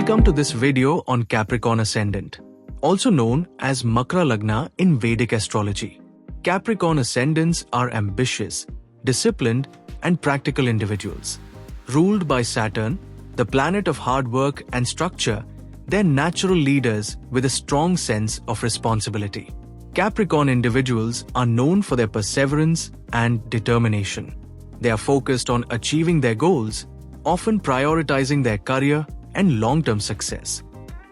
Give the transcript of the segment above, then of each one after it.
Welcome to this video on Capricorn Ascendant, also known as Makara Lagna in Vedic astrology. Capricorn Ascendants are ambitious, disciplined, and practical individuals. Ruled by Saturn, the planet of hard work and structure, they're natural leaders with a strong sense of responsibility. Capricorn individuals are known for their perseverance and determination. They are focused on achieving their goals, often prioritizing their career and long-term success.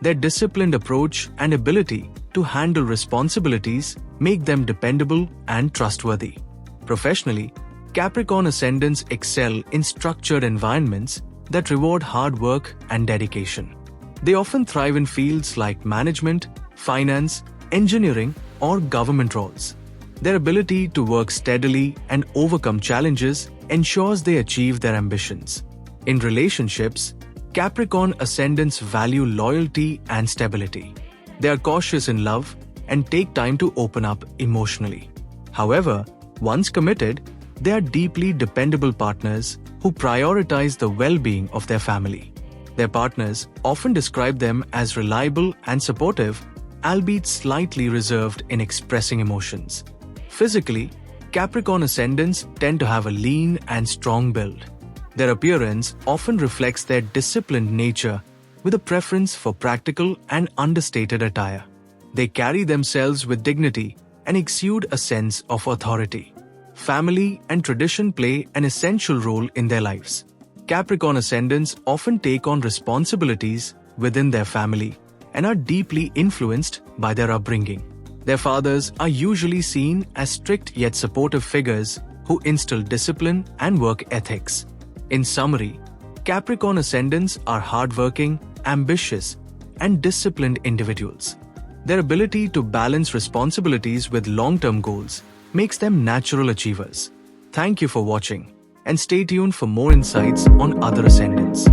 Their disciplined approach and ability to handle responsibilities make them dependable and trustworthy. Professionally, Capricorn Ascendants excel in structured environments that reward hard work and dedication. They often thrive in fields like management, finance, engineering, or government roles. Their ability to work steadily and overcome challenges ensures they achieve their ambitions. In relationships, Capricorn Ascendants value loyalty and stability. They are cautious in love and take time to open up emotionally. However, once committed, they are deeply dependable partners who prioritize the well-being of their family. Their partners often describe them as reliable and supportive, albeit slightly reserved in expressing emotions. Physically, Capricorn Ascendants tend to have a lean and strong build. Their appearance often reflects their disciplined nature with a preference for practical and understated attire. They carry themselves with dignity and exude a sense of authority. Family and tradition play an essential role in their lives. Capricorn Ascendants often take on responsibilities within their family and are deeply influenced by their upbringing. Their fathers are usually seen as strict yet supportive figures who instill discipline and work ethics. In summary, Capricorn Ascendants are hardworking, ambitious, and disciplined individuals. Their ability to balance responsibilities with long-term goals makes them natural achievers. Thank you for watching, and stay tuned for more insights on other ascendants.